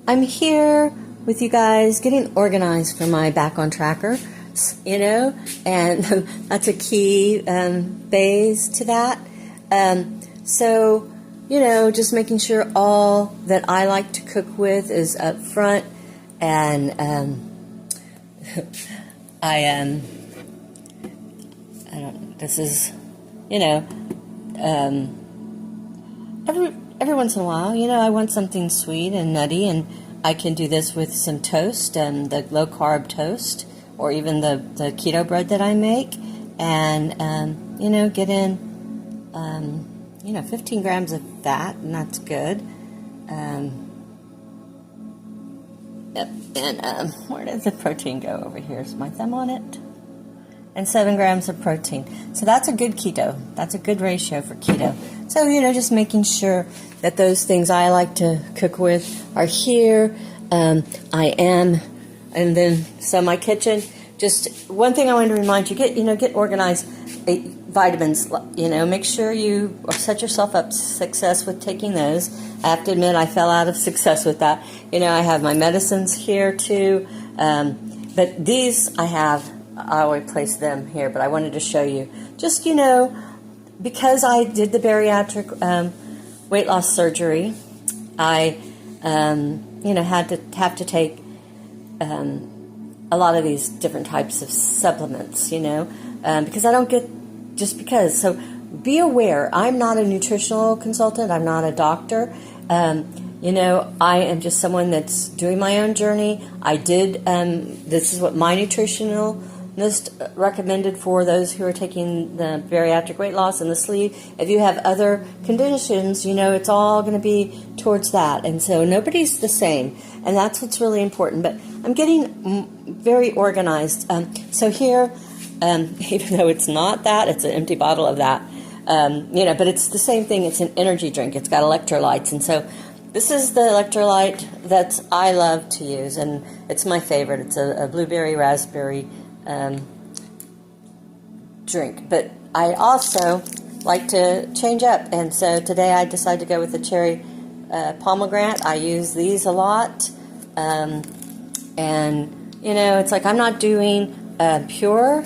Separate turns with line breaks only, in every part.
I'm here with you guys getting organized for my Back on Tracker, and that's a key phase to that. So, just making sure all that I like to cook with is up front, and I don't. This is, every once in a while, I want something sweet and nutty, and I can do this with some toast, the low carb toast, or even the keto bread that I make, and get in 15 grams of fat, and that's good. Yep, and where did the protein go? Over here is my thumb on it. And 7 grams of protein. So that's a good keto. That's a good ratio for keto. So, just making sure that those things I like to cook with are here. And then, so my kitchen, just one thing I wanted to remind you, get organized. Vitamins, make sure you set yourself up success with taking those. I have to admit, I fell out of success with that. I have my medicines here too. But these I always place them here, but I wanted to show you. Just, because I did the bariatric weight loss surgery, I, have to take a lot of these different types of supplements, because I don't get, just because. So be aware, I'm not a nutritional consultant, I'm not a doctor. I am just someone that's doing my own journey. I did, this is what my nutritionalist recommended for those who are taking the bariatric weight loss and the sleeve. If you have other conditions, it's all going to be towards that. And so nobody's the same. And that's what's really important. But I'm getting very organized. So here, even though it's not that, it's an empty bottle of that. But it's the same thing. It's an energy drink. It's got electrolytes. And so this is the electrolyte that I love to use. And it's my favorite. It's a blueberry raspberry drink, but I also like to change up, and so today I decided to go with the cherry pomegranate. I use these a lot, and it's like I'm not doing pure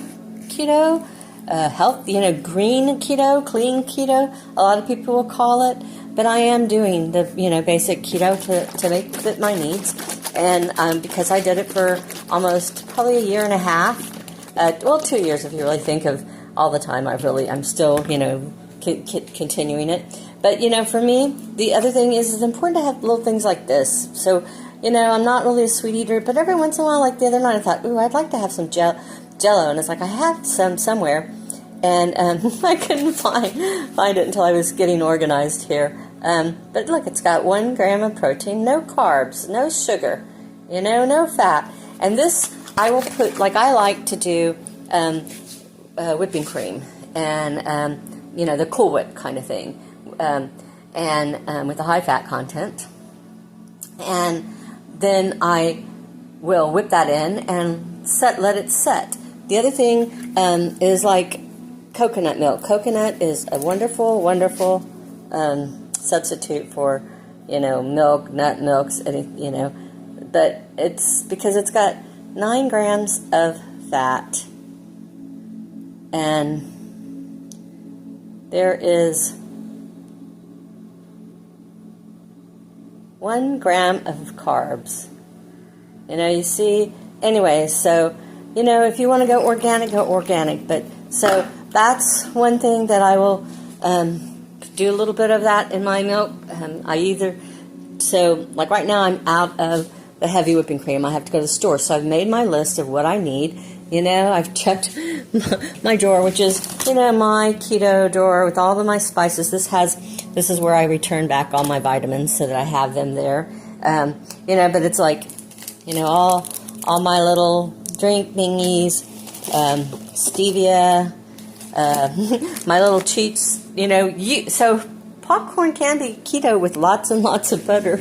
keto, health, green keto, clean keto, a lot of people will call it, but I am doing the basic keto to make fit my needs. And because I did it for almost probably a year and a half, 2 years if you really think of all the time I'm still, continuing it. But, for me, the other thing is it's important to have little things like this. So, I'm not really a sweet eater, but every once in a while, like the other night, I thought, ooh, I'd like to have some Jell-O. And it's like, I have some somewhere. And I couldn't find it until I was getting organized here. But look, it's got 1 gram of protein, no carbs, no sugar, no fat. And this I will put, like I like to do whipping cream and, the Cool Whip kind of thing, and with the high fat content. And then I will whip that in and let it set. The other thing is like coconut milk. Coconut is a wonderful, wonderful substitute for, milk, nut milks, but it's because it's got 9 grams of fat, and there is 1 gram of carbs. You see, anyway, so, if you want to go organic, but so that's one thing that I will do a little bit of that in my milk. Like right now I'm out of the heavy whipping cream. I have to go to the store. So I've made my list of what I need. I've checked my drawer, which is, my keto drawer with all of my spices. This is where I return back all my vitamins so that I have them there. But it's like, all my little drink thingies, stevia, my little cheats, so popcorn candy keto with lots and lots of butter,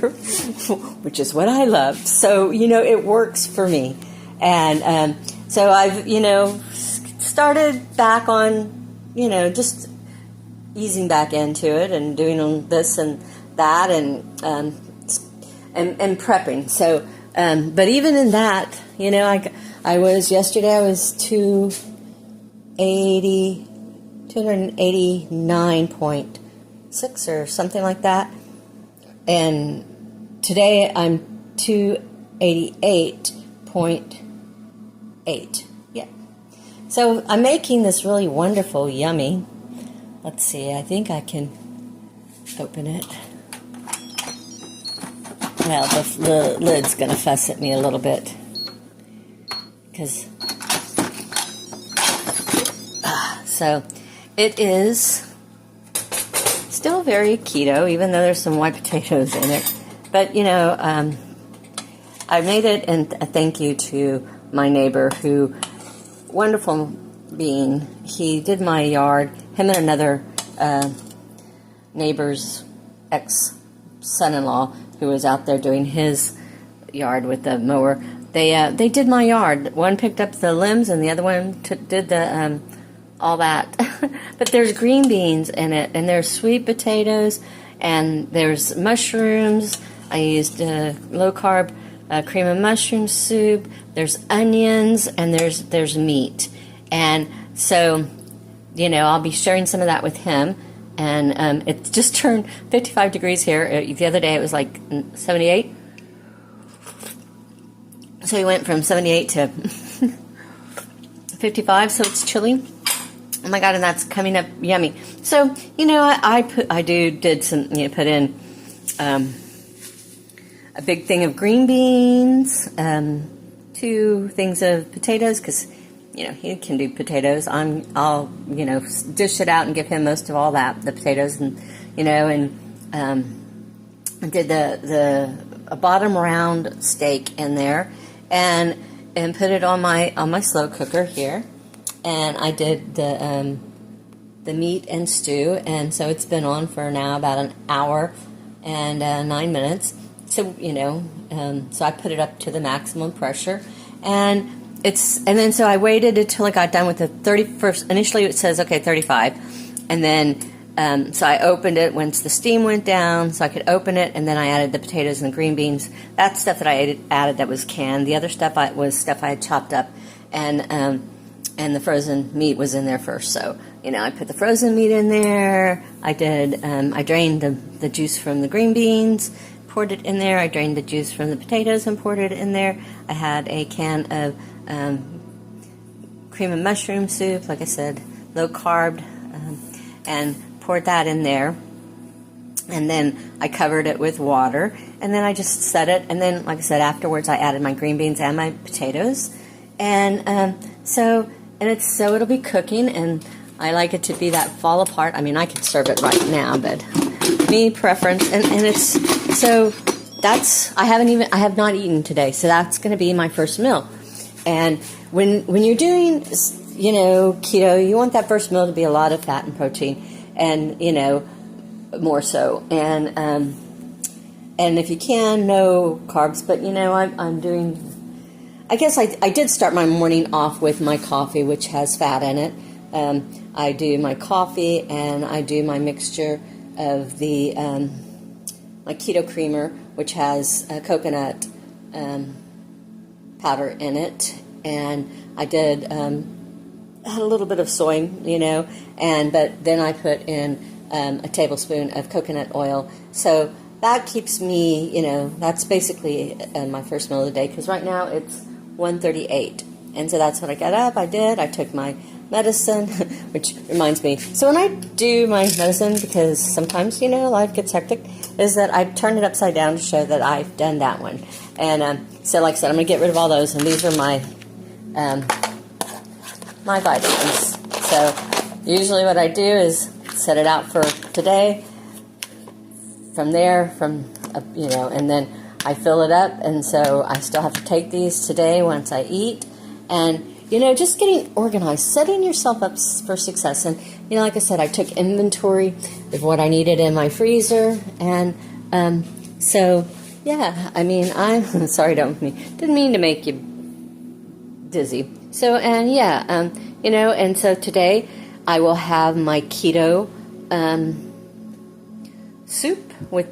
which is what I love. So, it works for me. And so I've, started back on, just easing back into it and doing this and that. And and prepping. So, but even in that, you know, yesterday I was 289.6 or something like that. And today I'm 288.8. Yeah. So I'm making this really wonderful, yummy. Let's see, I think I can open it. Well, the lid's going to fuss at me a little bit. Because, so it is still very keto, even though there's some white potatoes in it. But, you know, I made it, and a thank you to my neighbor who, wonderful being, he did my yard, him and another neighbor's ex-son-in-law who was out there doing his yard with the mower. They did my yard. One picked up the limbs, and the other one did the all that. But there's green beans in it, and there's sweet potatoes, and there's mushrooms. I used low-carb cream of mushroom soup. There's onions, and there's meat. And so, you know, I'll be sharing some of that with him. And it just turned 55 degrees here. The other day it was like 78. So we went from 78 to 55, so it's chilly. Oh my God, and that's coming up yummy. So, you know, I did some, you know, put in a big thing of green beans, 2 things of potatoes, because, you know, he can do potatoes. I'll, you know, dish it out and give him most of all that, the potatoes, and, you know, and I did a bottom round steak in there, and put it on my slow cooker here. And I did the meat and stew, and so it's been on for now about an hour and 9 minutes. So, you know, so I put it up to the maximum pressure, and then so I waited until I got done with the 31st. Initially it says, okay, 35, and then so I opened it once the steam went down, so I could open it, and then I added the potatoes and the green beans. That's stuff that I added that was canned. The other stuff was stuff I had chopped up, and the frozen meat was in there first. So, you know, I put the frozen meat in there. I drained the juice from the green beans, poured it in there. I drained the juice from the potatoes and poured it in there. I had a can of cream of mushroom soup, like I said, low carb, and poured that in there. And then I covered it with water, and then I just set it. And then, like I said, afterwards I added my green beans and my potatoes, and so it'll be cooking. And I like it to be that fall apart. I mean, I could serve it right now, but me preference, and it's so that's I have not eaten today, so that's going to be my first meal. And when you're doing, you know, keto, you want that first meal to be a lot of fat and protein, and, you know, more so, and if you can, no carbs. But, you know, I'm doing, I guess I did start my morning off with my coffee, which has fat in it. I do my coffee, and I do my mixture of the my keto creamer, which has coconut powder in it, and I did had a little bit of soy, you know, but then I put in a tablespoon of coconut oil. So that keeps me, you know, that's basically my first meal of the day, because right now it's 1:38, and so that's what I got up. I took my medicine, which reminds me, so when I do my medicine, because sometimes, you know, life gets hectic, is that I turn it upside down to show that I've done that one. And so, like I said, I'm going to get rid of all those, and these are my my vitamins. So usually what I do is set it out for today. From there, you know, and then I fill it up, and so I still have to take these today once I eat. And, you know, just getting organized, setting yourself up for success. And, you know, like I said, I took inventory of what I needed in my freezer. And so, yeah, I mean, I'm sorry, didn't mean to make you dizzy. So, and yeah, you know, and so today I will have my keto soup with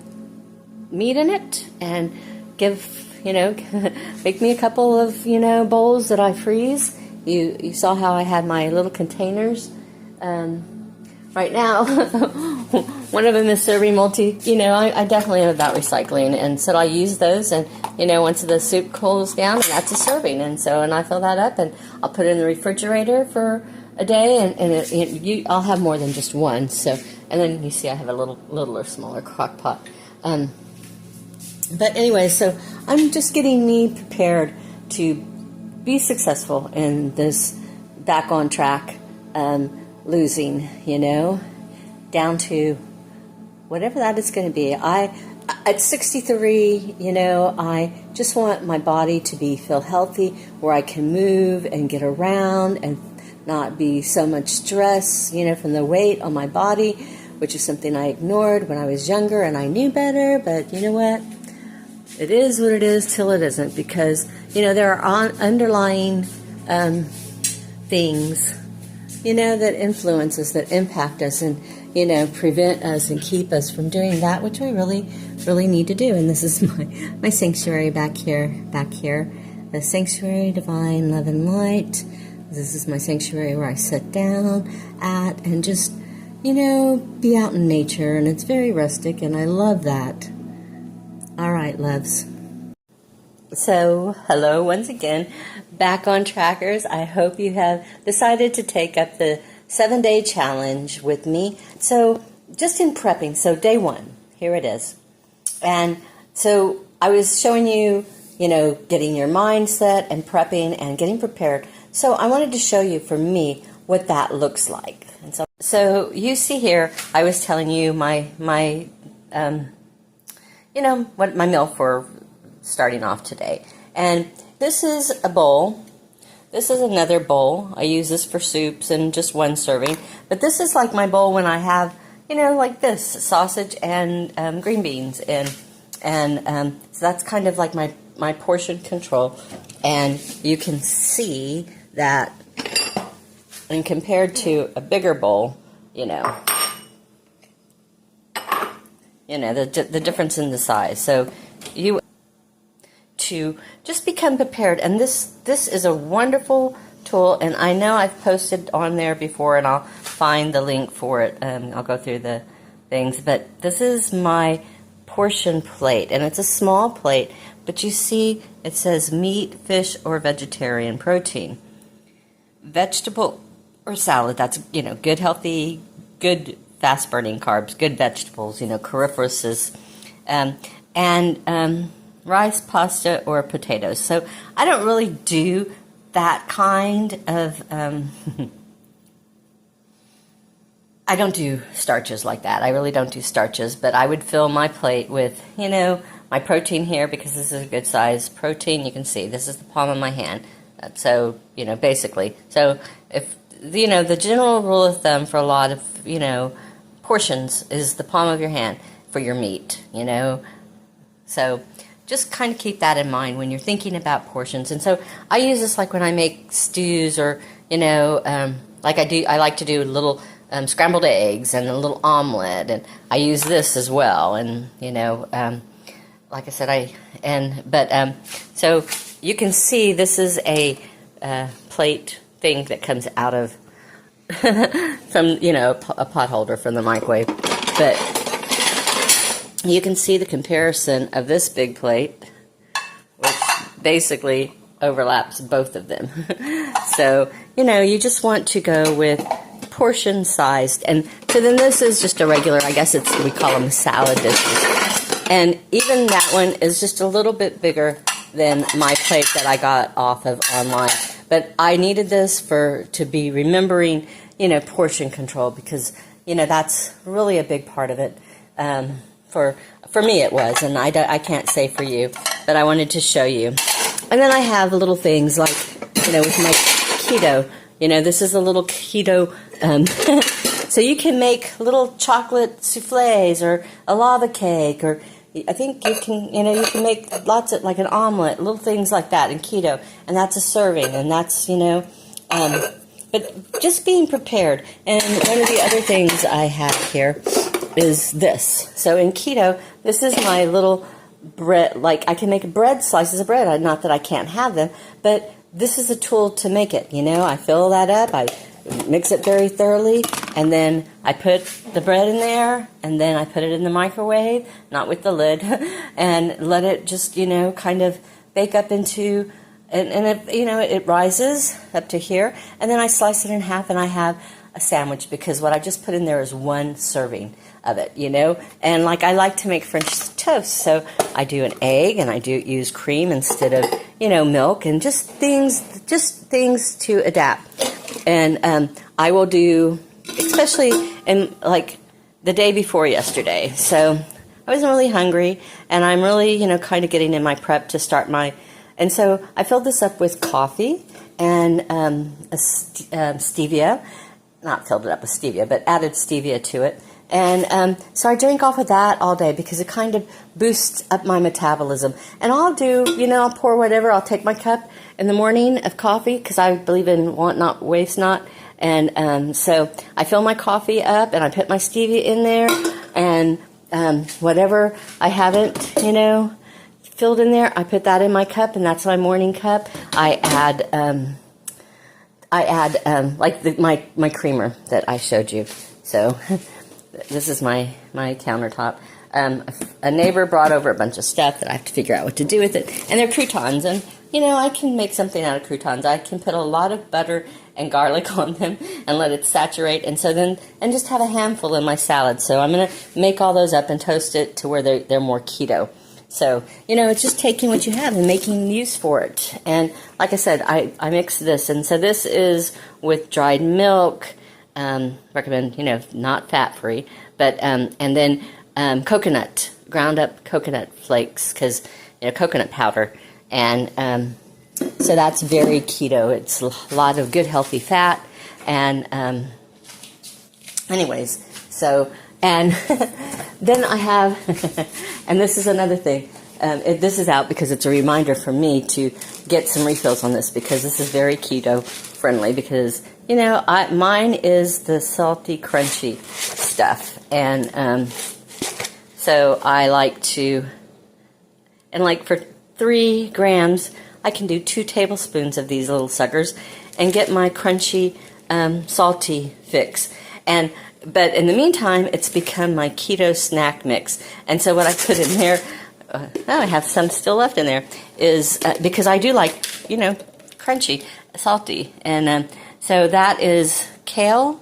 meat in it, and give, make me a couple of, bowls that I freeze. You saw how I had my little containers. Right now, one of them is serving multi, I definitely am about recycling, and so I use those, and, once the soup cools down, that's a serving, and I fill that up, and I'll put it in the refrigerator for a day, and I'll have more than just one, and then you see I have a littler, smaller crock pot. But anyway, so I'm just getting me prepared to be successful in this back on track, losing, down to whatever that is going to be. At 63, I just want my body to feel healthy, where I can move and get around and not be so much stress, from the weight on my body, which is something I ignored when I was younger and I knew better. But you know what? It is what it is till it isn't, because, there are underlying things, that influence us, that impact us, and, prevent us and keep us from doing that which we really, really need to do. And this is my sanctuary back here, the Sanctuary Divine Love and Light. This is my sanctuary where I sit down at and just, be out in nature. And it's very rustic, and I love that. All right, loves. So, hello once again, back on Trackers. I hope you have decided to take up the 7-day challenge with me. So, just in prepping, so day 1, here it is. And so, I was showing you, getting your mindset and prepping and getting prepared. So, I wanted to show you, for me, what that looks like. And so you see here, I was telling you my what my meal for starting off today. And this is a bowl. This is another bowl. I use this for soups and just one serving. But this is like my bowl when I have, like this, sausage and green beans. And so that's kind of like my portion control. And you can see that, and compared to a bigger bowl, the difference in the size. So you to just become prepared. And this is a wonderful tool, and I know I've posted on there before, and I'll find the link for it. I'll go through the things, but this is my portion plate, and it's a small plate, but you see it says meat, fish, or vegetarian protein, vegetable or salad. That's good, healthy, good fast burning carbs, good vegetables, cruciferous, and rice, pasta, or potatoes. So I don't really do that kind of, I don't do starches like that. I really don't do starches, but I would fill my plate with, my protein here, because this is a good size protein. You can see this is the palm of my hand. So, basically. So if, the general rule of thumb for a lot of, portions is the palm of your hand for your meat, So just kind of keep that in mind when you're thinking about portions. And so I use this like when I make stews, or, like I like to do little scrambled eggs and a little omelet, and I use this as well. And, like I said, so you can see this is a plate thing that comes out of from, a pot holder from the microwave. But you can see the comparison of this big plate, which basically overlaps both of them. So, you just want to go with portion sized. And so then this is just a regular, I guess we call them salad dishes. And even that one is just a little bit bigger than my plate that I got off of online. But I needed this to be remembering, portion control, because, that's really a big part of it. For me it was, and I can't say for you, but I wanted to show you. And then I have little things like, with my keto, this is a little keto, so you can make little chocolate souffles or a lava cake, or I think you can make lots of, like an omelet, little things like that in keto, and that's a serving, and that's, but just being prepared. And one of the other things I have here is this. So in keto, this is my little bread. Like, I can make bread, slices of bread. Not that I can't have them, but this is a tool to make it. You know, I fill that up, I mix it very thoroughly, and then I put the bread in there, and then I put it in the microwave, not with the lid, and let it just, you know, kind of bake up into, and it, you know, it rises up to here, and then I slice it in half, and I have a sandwich, because what I just put in there is one serving of it, you know. And like, I like to make French toast, so I do an egg, and I do use cream instead of, you know, milk, and just things to adapt. And I will do, especially in like the day before yesterday. So I wasn't really hungry, and I'm really, you know, kind of getting in my prep to start my, and so I filled this up with coffee and stevia. Not filled it up with stevia, but added stevia to it. And so I drank off of that all day, because it kind of boosts up my metabolism. And I'll do, you know, I'll pour whatever. I'll take my cup in the morning of coffee, because I believe in want not, waste not. And so I fill my coffee up, and I put my stevia in there. And whatever I haven't, you know, filled in there, I put that in my cup, and that's my morning cup. I add like my creamer that I showed you. So this is my countertop. A neighbor brought over a bunch of stuff that I have to figure out what to do with it. And they're croutons. And, you know, I can make something out of croutons. I can put a lot of butter and garlic on them and let it saturate. And so then, and just have a handful in my salad. So I'm going to make all those up and toast it to where they're more keto. So, you know, it's just taking what you have and making use for it. And like I said, I mix this. And so this is with dried milk. Recommend, you know, not fat-free. But, and then coconut, ground up coconut flakes, because, you know, coconut powder. And so that's very keto. It's a lot of good, healthy fat. And anyways, so, and then I have, and this is another thing. This is out because it's a reminder for me to get some refills on this, because this is very keto friendly, because, you know, mine is the salty, crunchy stuff. And so I like to, and like for 3 grams, I can do 2 tablespoons of these little suckers and get my crunchy, salty fix. But in the meantime, it's become my keto snack mix. And so what I put in there, I have some still left in there, is because I do like, you know, crunchy, salty. And so that is kale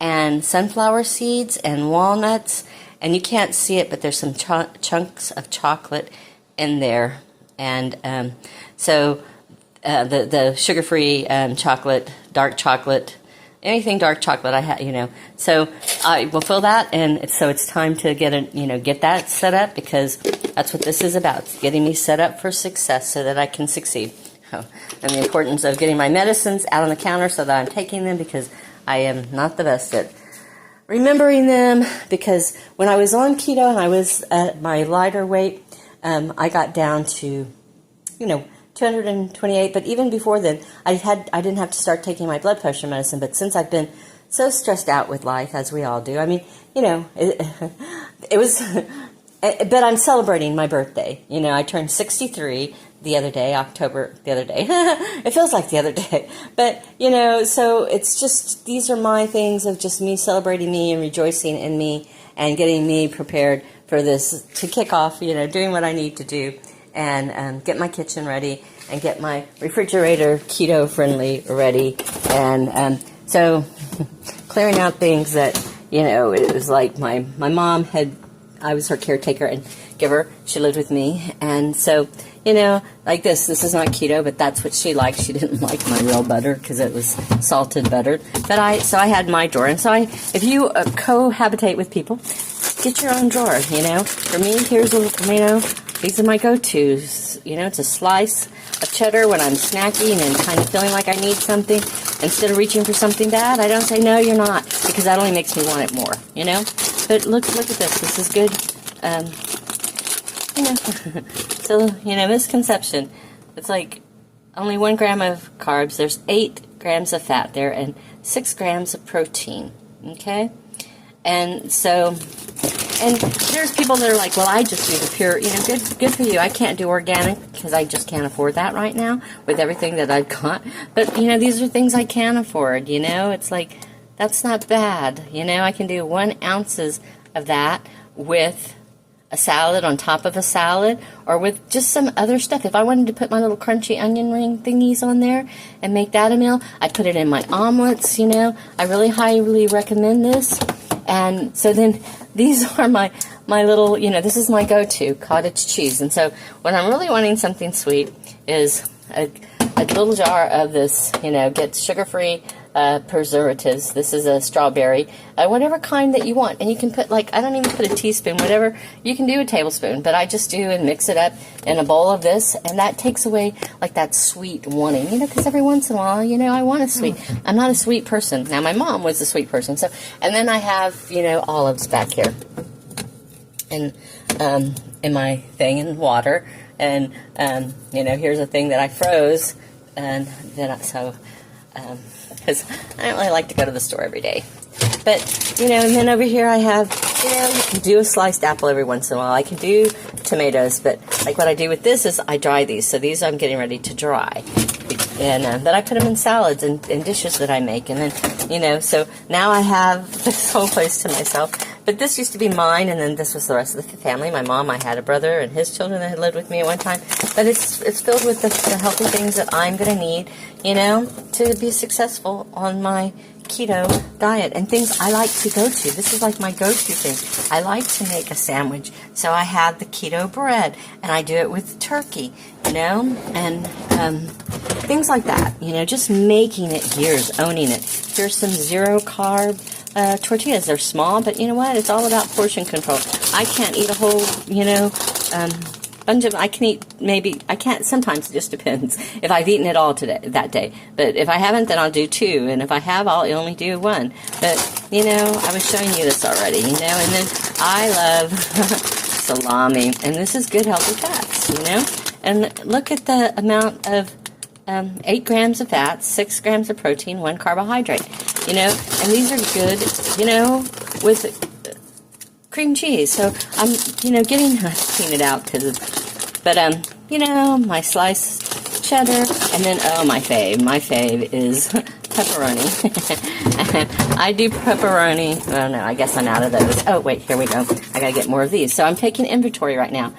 and sunflower seeds and walnuts. And you can't see it, but there's some chunks of chocolate in there. And so the sugar-free chocolate, dark chocolate, anything dark chocolate I have, you know. So I will fill that, and it's time to get that set up, because that's what this is about. It's getting me set up for success so that I can succeed. Oh, and the importance of getting my medicines out on the counter so that I'm taking them, because I am not the best at remembering them. Because when I was on keto and I was at my lighter weight, I got down to, 228, but even before then, I didn't have to start taking my blood pressure medicine. But since I've been so stressed out with life, as we all do, I mean, it was, but I'm celebrating my birthday. I turned 63 the other day, it feels like the other day, but, so it's just, these are my things of just me celebrating me and rejoicing in me and getting me prepared for this to kick off, doing what I need to do, and get my kitchen ready and get my refrigerator keto-friendly ready. And so clearing out things that, it was like my mom I was her caretaker and giver. She lived with me. And so, like this is not keto, but that's what she liked. She didn't like my real butter because it was salted butter. But so I had my drawer. And so if you cohabitate with people, get your own drawer, For me, here's these are my go-tos. It's a slice of cheddar when I'm snacking and kind of feeling like I need something. Instead of reaching for something bad, I don't say, no, you're not, because that only makes me want it more, But look at this. This is good. So, misconception. It's like only 1 gram of carbs. There's 8 grams of fat there and 6 grams of protein. Okay? And so And there's people that are like, well, I just do the pure, good for you. I can't do organic because I just can't afford that right now with everything that I've got. But, these are things I can afford, It's like, that's not bad, I can do 1 ounce of that with a salad on top of a salad, or with just some other stuff. If I wanted to put my little crunchy onion ring thingies on there and make that a meal, I'd put it in my omelets, I really highly recommend this. And so then these are my little, this is my go-to, cottage cheese. And so when I'm really wanting something sweet is a little jar of this, get sugar-free preservatives. This is a strawberry, whatever kind that you want. And you can put, I don't even put a teaspoon, whatever. You can do a tablespoon, but I just do and mix it up in a bowl of this, and that takes away, that sweet wanting, because every once in a while, I want a sweet. I'm not a sweet person. Now, my mom was a sweet person, so, and then I have, olives back here. And, in my thing, in water, and, here's a thing that I froze, and then, because I don't really like to go to the store every day. But, and then over here I have, you can do a sliced apple every once in a while. I can do tomatoes, but, what I do with this is I dry these. So these I'm getting ready to dry. And then I put them in salads and dishes that I make. And then, so now I have this whole place to myself. But this used to be mine, and then this was the rest of the family. My mom, I had a brother and his children that had lived with me at one time. But it's filled with the healthy things that I'm going to need, to be successful on my keto diet, and things I like to go to. This is my go-to thing. I like to make a sandwich, so I have the keto bread, and I do it with turkey, and things like that, just making it gears, owning it. Here's some zero-carb tortillas. They're small, but you know what? It's all about portion control. I can't eat a whole, bunch of, I can eat maybe, I can't, sometimes it just depends if I've eaten it all that day. But if I haven't, then I'll do 2. And if I have, I'll only do 1. But, I was showing you this already, and then I love salami. And this is good healthy fats, And look at the amount of 8 grams of fat, 6 grams of protein, 1 carbohydrate, and these are good, with cream cheese. So I'm, getting, clean it out but my sliced cheddar, and then, my fave is pepperoni. I do pepperoni. Oh no, I guess I'm out of those. Oh wait, here we go. I gotta get more of these. So I'm taking inventory right now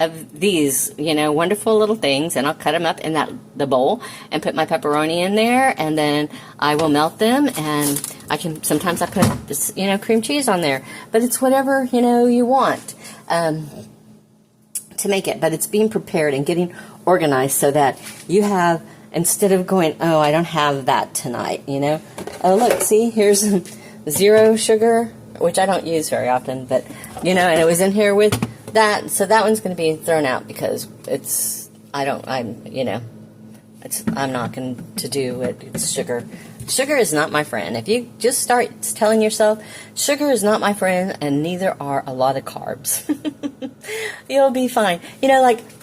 of these, wonderful little things, and I'll cut them up in the bowl and put my pepperoni in there, and then I will melt them, and sometimes I put this, cream cheese on there, but it's whatever, you want, to make it, but it's being prepared and getting organized so that you have, instead of going, oh, I don't have that tonight, oh, look, see, here's 0 sugar, which I don't use very often, but, and it was in here with that, so that one's going to be thrown out because I'm not going to do it. It's sugar. Sugar is not my friend. If you just start telling yourself, sugar is not my friend, and neither are a lot of carbs, you'll be fine.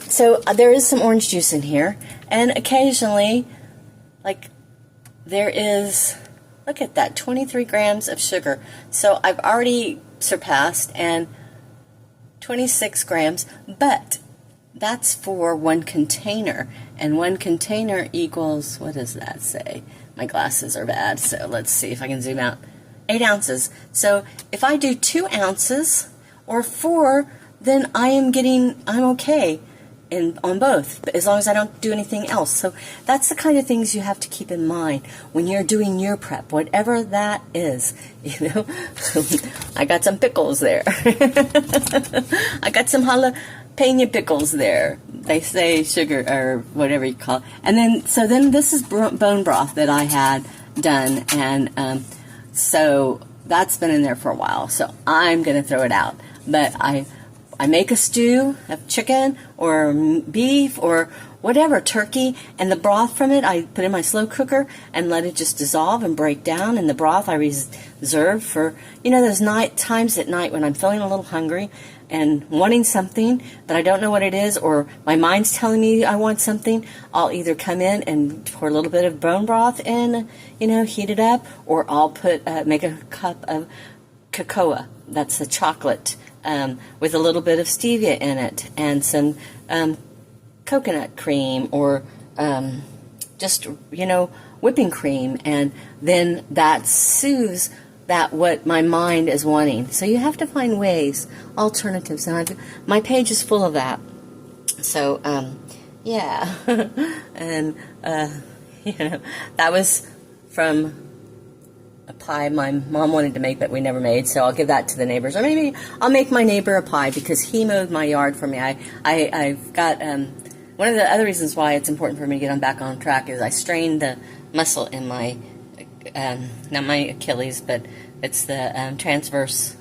So there is some orange juice in here, and occasionally, there is, look at that, 23 grams of sugar. So I've already surpassed, and 26 grams, but that's for 1 container, and 1 container equals, what does that say? My glasses are bad, so let's see if I can zoom out. 8 ounces. So if I do 2 ounces or 4, then I'm okay on both, as long as I don't do anything else. So that's the kind of things you have to keep in mind when you're doing your prep, whatever that is. I got some pickles there. I got some jalapeno pickles there. They say sugar or whatever you call it. And then this is bone broth that I had done, and so that's been in there for a while. So I'm going to throw it out, but I make a stew of chicken or beef or whatever, turkey, and the broth from it I put in my slow cooker and let it just dissolve and break down. And the broth I reserve for, those times at night when I'm feeling a little hungry and wanting something, but I don't know what it is, or my mind's telling me I want something. I'll either come in and pour a little bit of bone broth in, heat it up, or I'll make a cup of cocoa. That's the chocolate with a little bit of stevia in it and some coconut cream or just, whipping cream. And then that soothes that what my mind is wanting. So you have to find ways, alternatives. And my page is full of that. So, yeah. And, that was from a pie my mom wanted to make but we never made, so I'll give that to the neighbors. Or maybe I'll make my neighbor a pie because he mowed my yard for me. I've got, one of the other reasons why it's important for me to get back on track is I strained the muscle in my, not my Achilles, but it's the transverse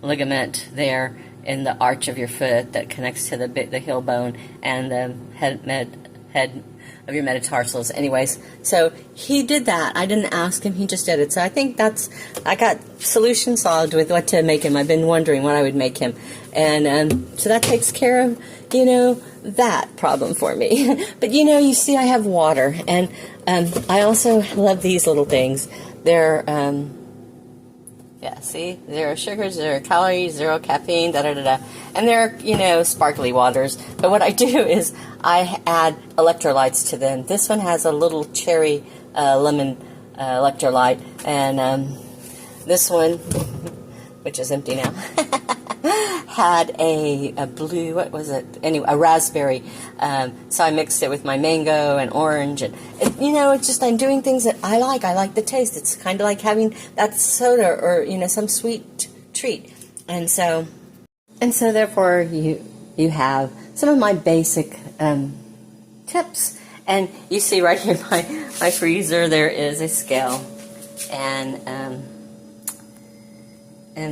ligament there in the arch of your foot that connects to the heel bone and the head of your metatarsals. Anyways, so he did that. I didn't ask him, he just did it. So I think I got solution solved with what to make him. I've been wondering what I would make him. And so that takes care of, that problem for me. But you see I have water. And I also love these little things. They're, see, 0 sugars, 0 calories, 0 caffeine, da-da-da-da. And they're, sparkly waters. But what I do is I add electrolytes to them. This one has a little cherry lemon electrolyte. And this one, which is empty now, had a blue, what was it? Anyway, a raspberry. So I mixed it with my mango and orange. And, it's just I'm doing things that I like. I like the taste. It's kind of like having that soda or, some sweet treat. And so therefore you have some of my basic tips. And you see right here in my freezer there is a scale. And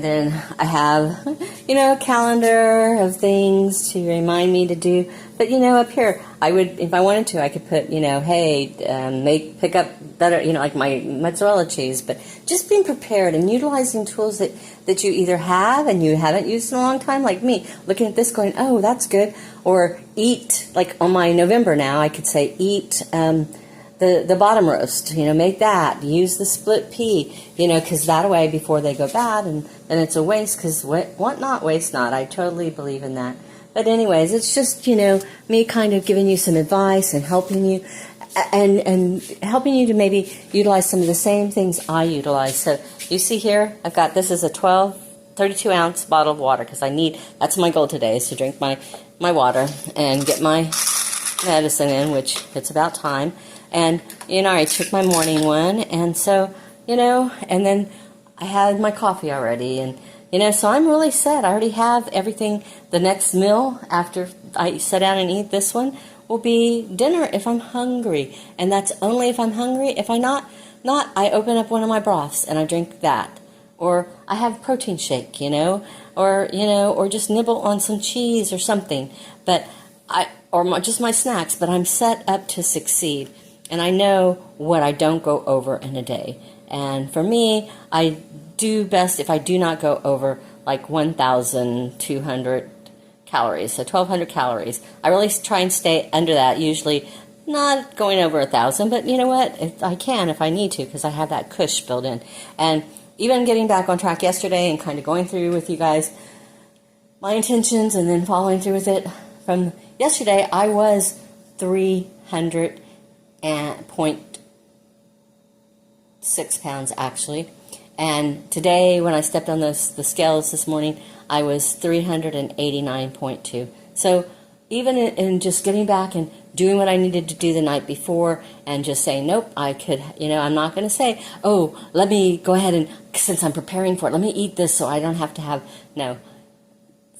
then I have, a calendar of things to remind me to do. But, up here, I would, if I wanted to, I could put, hey, pick up better, like my mozzarella cheese. But just being prepared and utilizing tools that you either have and you haven't used in a long time, like me, looking at this going, oh, that's good. Or eat, like on my November now, I could say eat the bottom roast, make that. Use the split pea, because that way before they go bad and it's a waste, because what not, waste not. I totally believe in that. But anyways, it's just, me kind of giving you some advice and helping you and helping you to maybe utilize some of the same things I utilize. So you see here, I've got, this is a 32 ounce bottle of water because that's my goal today is to drink my water and get my medicine in, which it's about time. And, I took my morning one, and so, and then I had my coffee already, and, so I'm really set. I already have everything. The next meal after I sit down and eat this one will be dinner if I'm hungry, and that's only if I'm hungry. If I'm not, I open up one of my broths and I drink that, or I have protein shake, or just nibble on some cheese or something, just my snacks, but I'm set up to succeed. And I know what I don't go over in a day. And for me, I do best if I do not go over like 1,200 calories, so 1,200 calories. I really try and stay under that, usually not going over 1,000, but you know what? I can if I need to because I have that cush built in. And even getting back on track yesterday and kind of going through with you guys my intentions and then following through with it. From yesterday, I was 300.6 pounds actually, and today when I stepped on the scales this morning, I was 389.2. So even in just getting back and doing what I needed to do the night before and just saying, nope, I could, I'm not going to say, oh, let me go ahead and, since I'm preparing for it, let me eat this so I don't have to have, no.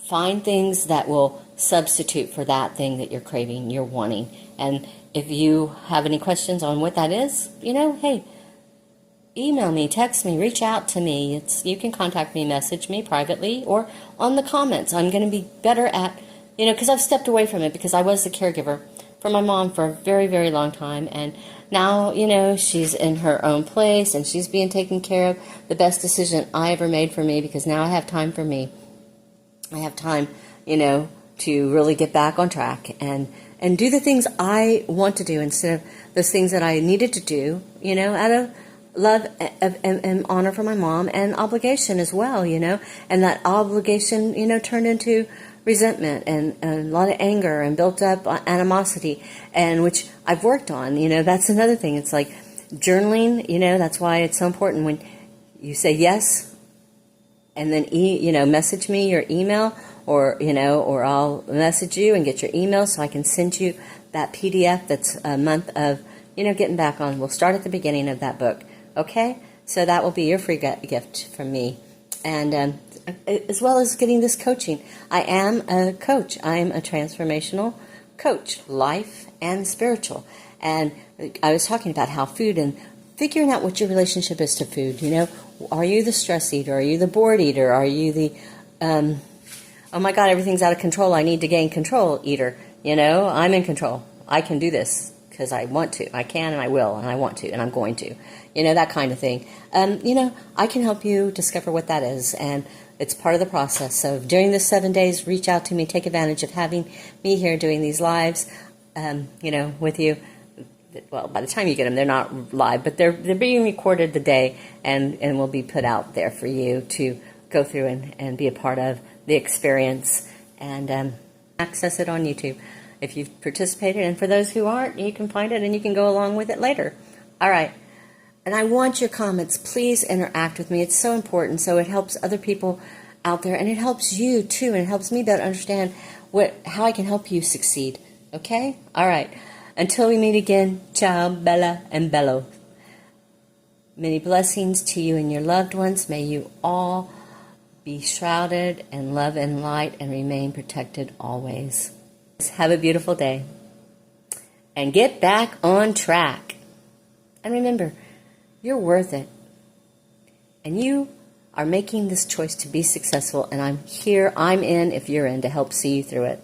Find things that will substitute for that thing that you're craving, you're wanting. And if you have any questions on what that is, hey, email me, text me, reach out to me. You can contact me, message me privately, or on the comments. I'm going to be better at, because I've stepped away from it because I was the caregiver for my mom for a very, very long time. And now, she's in her own place and she's being taken care of. The best decision I ever made for me because now I have time for me. I have time, to really get back on track and do the things I want to do instead of those things that I needed to do, out of love and honor for my mom, and obligation as well, and that obligation, turned into resentment and a lot of anger and built up animosity, and which I've worked on. That's another thing. It's like journaling, that's why it's so important when you say yes and then message me your email, or or I'll message you and get your email so I can send you that PDF that's a month of getting back on. We'll start at the beginning of that book. Okay, so that will be your free gift from me, and as well as getting this coaching. I am a coach. I am a transformational coach, life and spiritual. And I was talking about how food and figuring out what your relationship is to food. Are you the stress eater? Are you the bored eater? Are you the oh my God, everything's out of control, I need to gain control eater? I'm in control. I can do this because I want to. I can and I will and I want to and I'm going to. That kind of thing. I can help you discover what that is, and it's part of the process. So during this 7 days, reach out to me. Take advantage of having me here doing these lives, with you. Well, by the time you get them, they're not live, but they're being recorded the day and will be put out there for you to go through and be a part of the experience and access it on YouTube if you've participated. And for those who aren't, you can find it and you can go along with it later. All right. And I want your comments. Please interact with me. It's so important. So it helps other people out there, and it helps you too, and it helps me better understand how I can help you succeed. Okay? All right. Until we meet again, ciao, bella and bello. Many blessings to you and your loved ones. May you all be shrouded in love and light and remain protected always. Have a beautiful day. And get back on track. And remember, you're worth it. And you are making this choice to be successful, and I'm in if you're in to help see you through it.